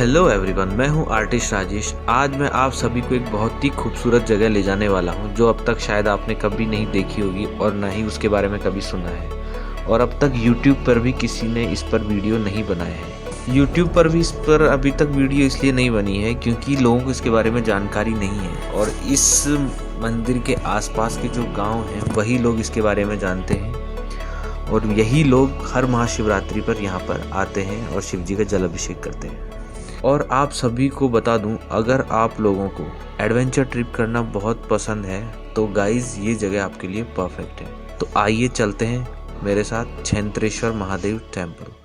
Hello everyone, मैं हूं artist Rajesh. आज मैं आप सभी को एक बहुत ही खूबसूरत जगह ले जाने वाला हूं जो अब तक शायद आपने कभी नहीं देखी होगी और ना ही उसके बारे में कभी सुना है। और अब तक YouTube पर भी किसी ने इस पर वीडियो नहीं बनाया है। YouTube पर भी इस पर अभी तक वीडियो इसलिए नहीं बनी है क्योंकि लोगों को इसके बारे में जानकारी नहीं है और इस मंदिर के आसपास के जो गाँव हैं वही लोग इसके बारे में जानते हैं और यही लोग हर महाशिवरात्रि पर यहाँ पर आते हैं और शिव जी का जल अभिषेक करते हैं। और आप सभी को बता दूं, अगर आप लोगों को एडवेंचर ट्रिप करना बहुत पसंद है तो गाइज ये जगह आपके लिए परफेक्ट है। तो आइए चलते हैं मेरे साथ क्षेत्रेश्वर महादेव टेम्पल।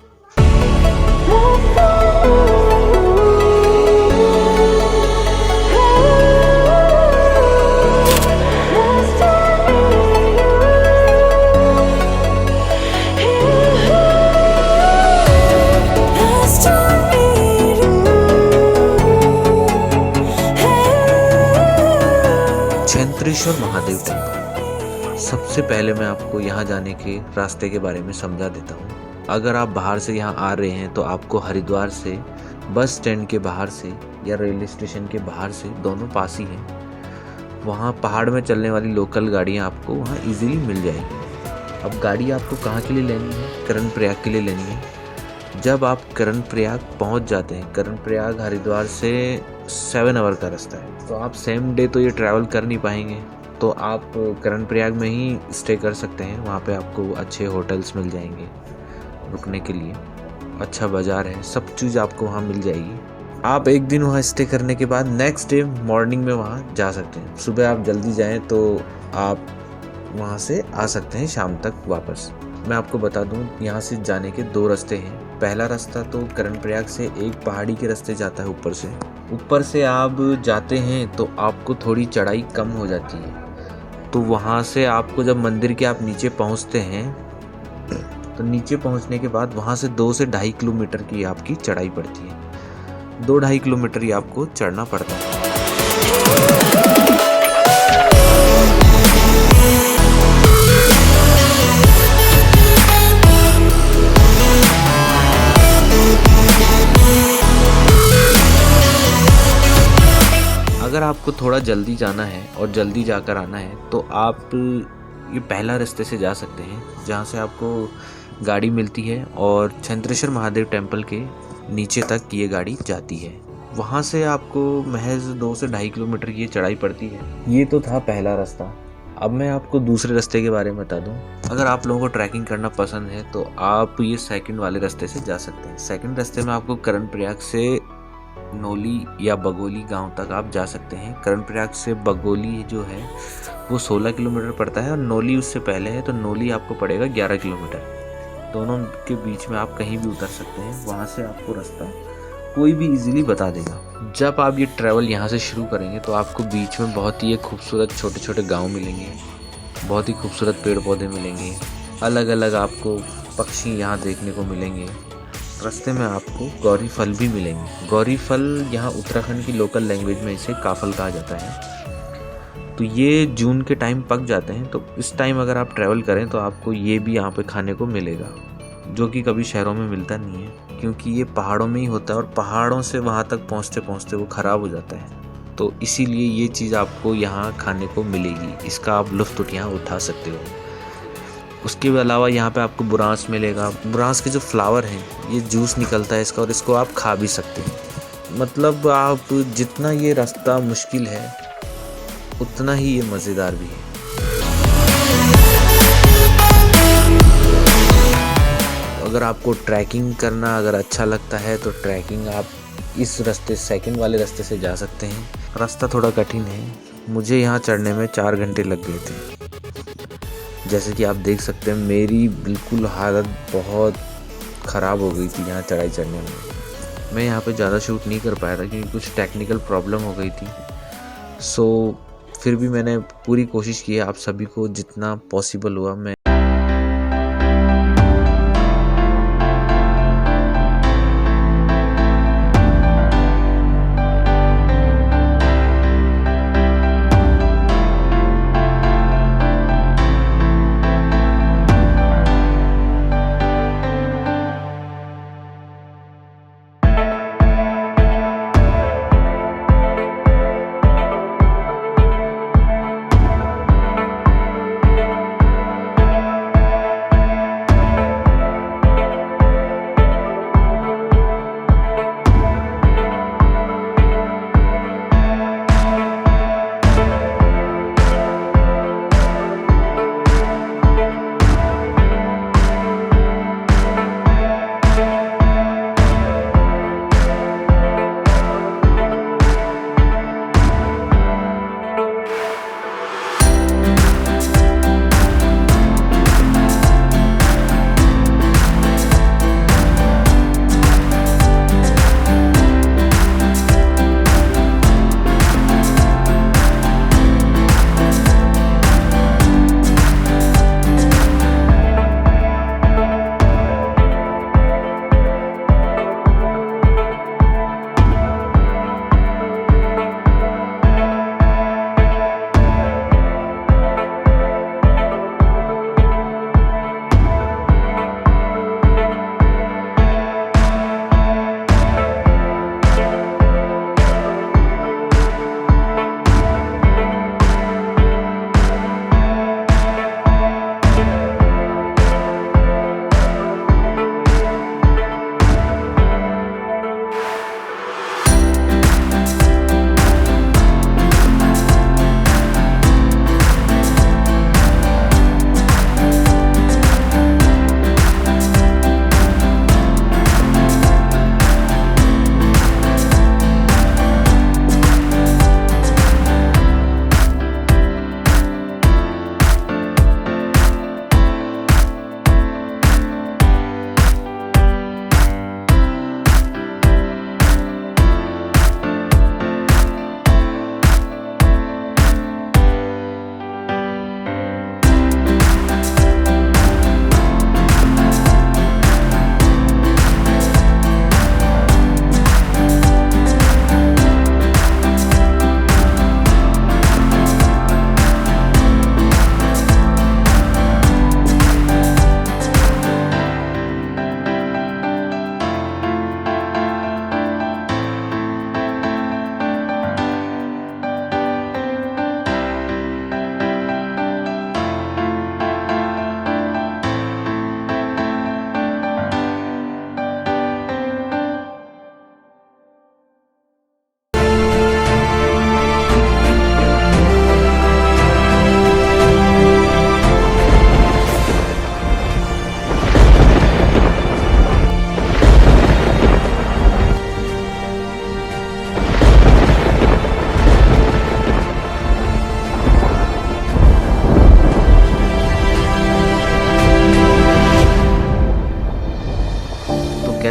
क्षेत्रेश्वर महादेव टेम्पल। सबसे पहले मैं आपको यहाँ जाने के रास्ते के बारे में समझा देता हूँ। अगर आप बाहर से यहाँ आ रहे हैं तो आपको हरिद्वार से बस स्टैंड के बाहर से या रेलवे स्टेशन के बाहर से, दोनों पास ही हैं, वहाँ पहाड़ में चलने वाली लोकल गाड़ियाँ आपको वहाँ इजीली मिल जाएगी। अब गाड़ी आपको कहाँ के लिए लेनी है? कर्णप्रयाग के लिए लेनी है। जब आप कर्णप्रयाग पहुँच जाते हैं, कर्णप्रयाग हरिद्वार से 7 आवर का रास्ता है, तो आप सेम डे तो ये ट्रैवल कर नहीं पाएंगे, तो आप कर्णप्रयाग में ही स्टे कर सकते हैं। वहाँ पे आपको अच्छे होटल्स मिल जाएंगे रुकने के लिए, अच्छा बाज़ार है, सब चीज़ आपको वहाँ मिल जाएगी। आप एक दिन वहाँ स्टे करने के बाद नेक्स्ट डे मॉर्निंग में वहाँ जा सकते हैं। सुबह आप जल्दी जाएं तो आप वहाँ से आ सकते हैं शाम तक वापस। मैं आपको बता दूँ, यहाँ से जाने के 2 रास्ते हैं। पहला रास्ता तो कर्णप्रयाग से एक पहाड़ी के रास्ते जाता है ऊपर से आप जाते हैं तो आपको थोड़ी चढ़ाई कम हो जाती है। तो वहाँ से आपको जब मंदिर के आप नीचे पहुँचते हैं तो नीचे पहुँचने के बाद वहाँ से 2 से 2.5 किलोमीटर की आपकी चढ़ाई पड़ती है। 2-2.5 किलोमीटर ही आपको चढ़ना पड़ता है। अगर आपको थोड़ा जल्दी जाना है और जल्दी जाकर आना है तो आप ये पहला रास्ते से जा सकते हैं जहाँ से आपको गाड़ी मिलती है और क्षेत्रेश्वर महादेव टेम्पल के नीचे तक ये गाड़ी जाती है। वहाँ से आपको महज 2 से 2.5 किलोमीटर की चढ़ाई पड़ती है। ये तो था पहला रास्ता। अब मैं आपको दूसरे रास्ते के बारे में बता दूं। अगर आप लोगों को ट्रैकिंग करना पसंद है तो आप ये सेकंड वाले रास्ते से जा सकते हैं। सेकंड रास्ते में आपको कर्णप्रयाग से नौली या बगोली गांव तक आप जा सकते हैं। कर्णप्रयाग से बगोली जो है वो 16 किलोमीटर पड़ता है और नौली उससे पहले है, तो नौली आपको पड़ेगा 11 किलोमीटर। दोनों के बीच में आप कहीं भी उतर सकते हैं। वहाँ से आपको रास्ता कोई भी इजीली बता देगा। जब आप ये ट्रैवल यहाँ से शुरू करेंगे तो आपको बीच में बहुत ही खूबसूरत छोटे छोटे गाँव मिलेंगे, बहुत ही खूबसूरत पेड़ पौधे मिलेंगे, अलग अलग आपको पक्षी यहाँ देखने को मिलेंगे। रास्ते में आपको गौरी फल भी मिलेंगे। गौरी फल यहाँ उत्तराखंड की लोकल लैंग्वेज में इसे काफल कहा जाता है। तो ये जून के टाइम पक जाते हैं, तो इस टाइम अगर आप ट्रैवल करें तो आपको ये भी यहाँ पे खाने को मिलेगा, जो कि कभी शहरों में मिलता नहीं है क्योंकि ये पहाड़ों में ही होता है और पहाड़ों से वहाँ तक पहुँचते पहुँचते वो ख़राब हो जाता है। तो इसीलिए ये चीज़ आपको यहाँ खाने को मिलेगी, इसका आप लुत्फ़ यहाँ उठा सकते हो। उसके अलावा यहाँ पे आपको बुरांस मिलेगा। बुरांस के जो फ्लावर हैं, ये जूस निकलता है इसका और इसको आप खा भी सकते हैं। मतलब आप जितना ये रास्ता मुश्किल है उतना ही ये मज़ेदार भी है। अगर आपको ट्रैकिंग करना अगर अच्छा लगता है तो ट्रैकिंग आप इस रास्ते सेकंड वाले रास्ते से जा सकते हैं। रास्ता थोड़ा कठिन है, मुझे यहाँ चढ़ने में 4 घंटे लग गए थे। जैसे कि आप देख सकते हैं मेरी बिल्कुल हालत बहुत ख़राब हो गई थी यहाँ चढ़ाई चढ़ने में। मैं यहाँ पे ज़्यादा शूट नहीं कर पाया था क्योंकि कुछ टेक्निकल प्रॉब्लम हो गई थी। सो फिर भी मैंने पूरी कोशिश की है, आप सभी को जितना पॉसिबल हुआ मैं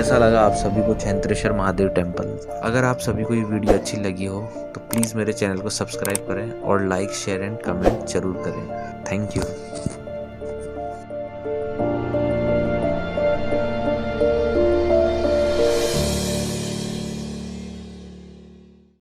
कैसा लगा आप सभी को छेंत्रेश्वर महादेव टेम्पल। अगर आप सभी को ये वीडियो अच्छी लगी हो तो प्लीज़ मेरे चैनल को सब्सक्राइब करें और लाइक शेयर एंड कमेंट जरूर करें। Thank you.